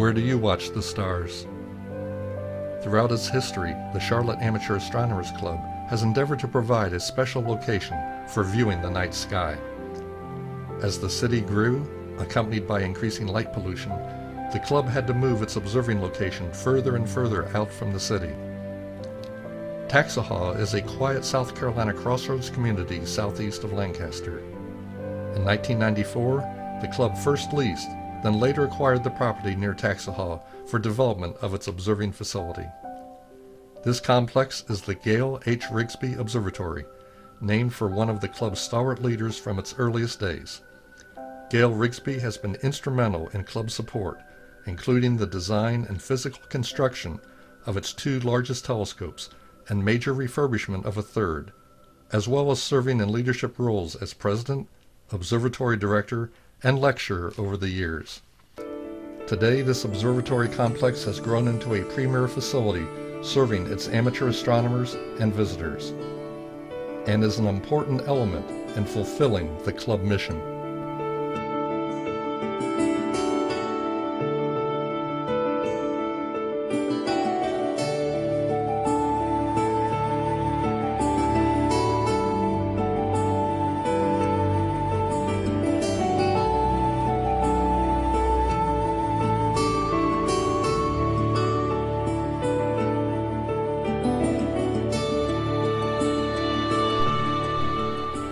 Where do you watch the stars? Throughout its history, the Charlotte Amateur Astronomers Club has endeavored to provide a special location for viewing the night sky. As the city grew, accompanied by increasing light pollution, the club had to move its observing location further and further out from the city. Taxahaw is a quiet South Carolina crossroads community southeast of Lancaster. In 1994, the club first leased, then later acquired the property near Taxahaw for development of its observing facility. This complex is the Gayle H. Riggsbee Observatory, named for one of the club's stalwart leaders from its earliest days. Gayle Riggsbee has been instrumental in club support, including the design and physical construction of its two largest telescopes and major refurbishment of a third, as well as serving in leadership roles as president, observatory director, and lecturer over the years. Today, this observatory complex has grown into a premier facility serving its amateur astronomers and visitors, and is an important element in fulfilling the club mission.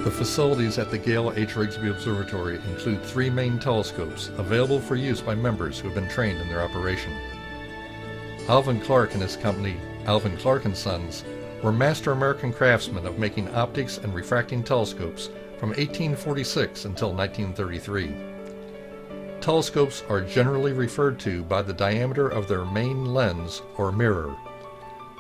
The facilities at the Gayle H. Riggsbee Observatory include 3 main telescopes available for use by members who have been trained in their operation. Alvin Clark and his company, Alvin Clark & Sons, were master American craftsmen of making optics and refracting telescopes from 1846 until 1933. Telescopes are generally referred to by the diameter of their main lens or mirror.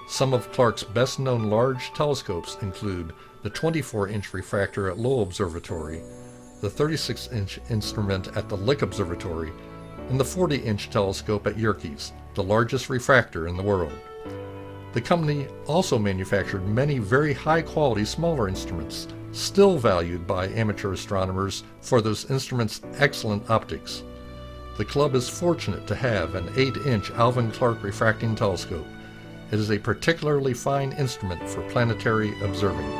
Some of Clark's best-known large telescopes include the 24-inch refractor at Lowell Observatory, the 36-inch instrument at the Lick Observatory, and the 40-inch telescope at Yerkes, the largest refractor in the world. The company also manufactured many very high-quality smaller instruments, still valued by amateur astronomers for those instruments' excellent optics. The club is fortunate to have an 8-inch Alvin Clark refracting telescope. It is a particularly fine instrument for planetary observing.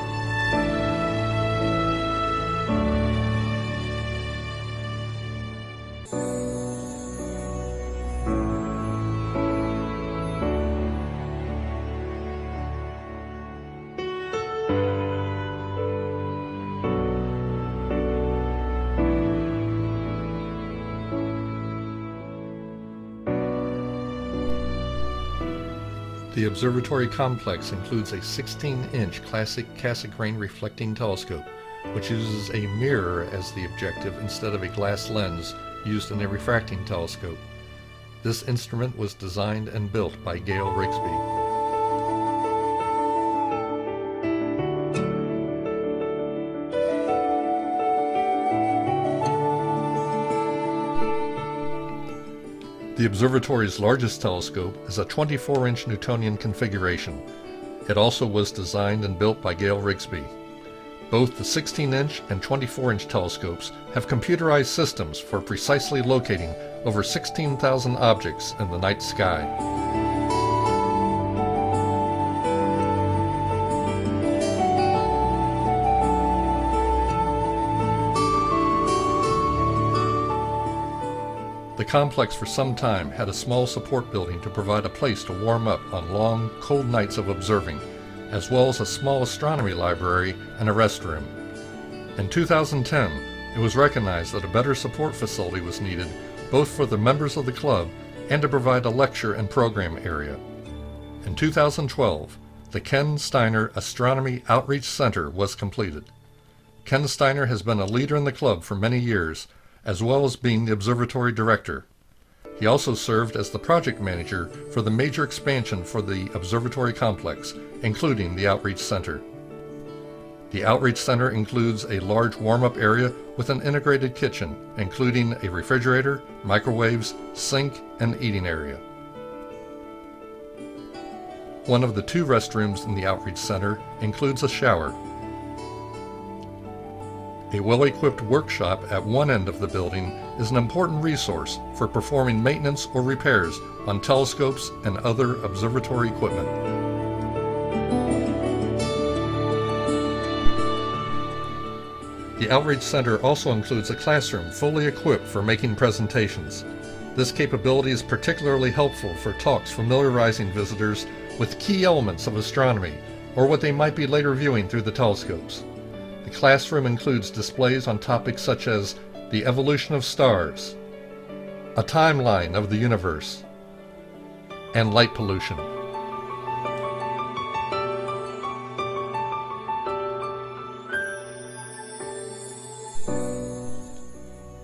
The observatory complex includes a 16-inch classic Cassegrain reflecting telescope, which uses a mirror as the objective instead of a glass lens used in a refracting telescope. This instrument was designed and built by Gayle Riggsbee. The observatory's largest telescope is a 24-inch Newtonian configuration. It also was designed and built by Gayle Riggsbee. Both the 16-inch and 24-inch telescopes have computerized systems for precisely locating over 16,000 objects in the night sky. The complex for some time had a small support building to provide a place to warm up on long, cold nights of observing, as well as a small astronomy library and a restroom. In 2010, it was recognized that a better support facility was needed both for the members of the club and to provide a lecture and program area. In 2012, the Ken Steiner Astronomy Outreach Center was completed. Ken Steiner has been a leader in the club for many years, as well as being the observatory director. He also served as the project manager for the major expansion for the observatory complex, including the Outreach Center. The Outreach Center includes a large warm-up area with an integrated kitchen, including a refrigerator, microwaves, sink, and eating area. One of the 2 restrooms in the Outreach Center includes a shower. A well-equipped workshop at one end of the building is an important resource for performing maintenance or repairs on telescopes and other observatory equipment. The Outreach Center also includes a classroom fully equipped for making presentations. This capability is particularly helpful for talks familiarizing visitors with key elements of astronomy or what they might be later viewing through the telescopes. The classroom includes displays on topics such as the evolution of stars, a timeline of the universe, and light pollution.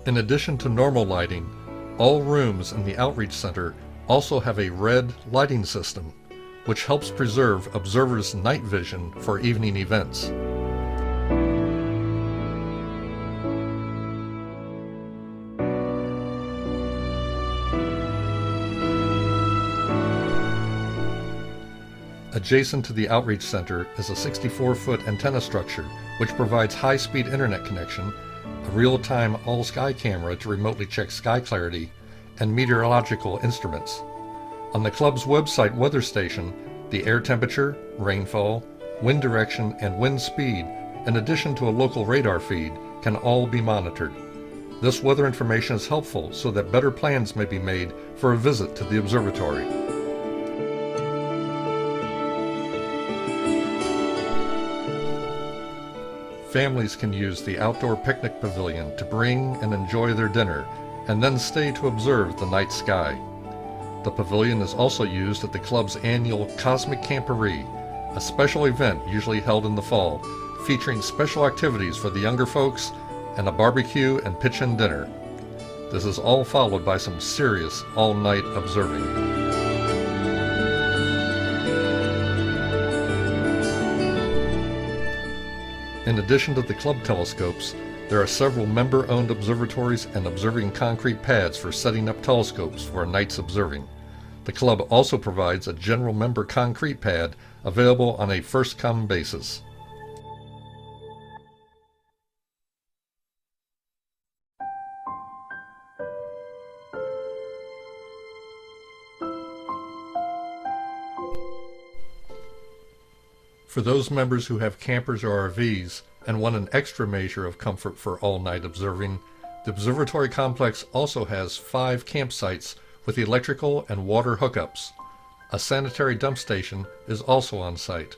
In addition to normal lighting, all rooms in the Outreach Center also have a red lighting system, which helps preserve observers' night vision for evening events. Adjacent to the Outreach Center is a 64-foot antenna structure which provides high-speed internet connection, a real-time all-sky camera to remotely check sky clarity, and meteorological instruments. On the club's website weather station, the air temperature, rainfall, wind direction, and wind speed, in addition to a local radar feed, can all be monitored. This weather information is helpful so that better plans may be made for a visit to the observatory. Families can use the outdoor picnic pavilion to bring and enjoy their dinner, and then stay to observe the night sky. The pavilion is also used at the club's annual Cosmic Camporee, a special event usually held in the fall, featuring special activities for the younger folks and a barbecue and pitch-in dinner. This is all followed by some serious all-night observing. In addition to the club telescopes, there are several member-owned observatories and observing concrete pads for setting up telescopes for a night's observing. The club also provides a general member concrete pad available on a first-come basis. For those members who have campers or RVs and want an extra measure of comfort for all-night observing, the observatory complex also has 5 campsites with electrical and water hookups. A sanitary dump station is also on site.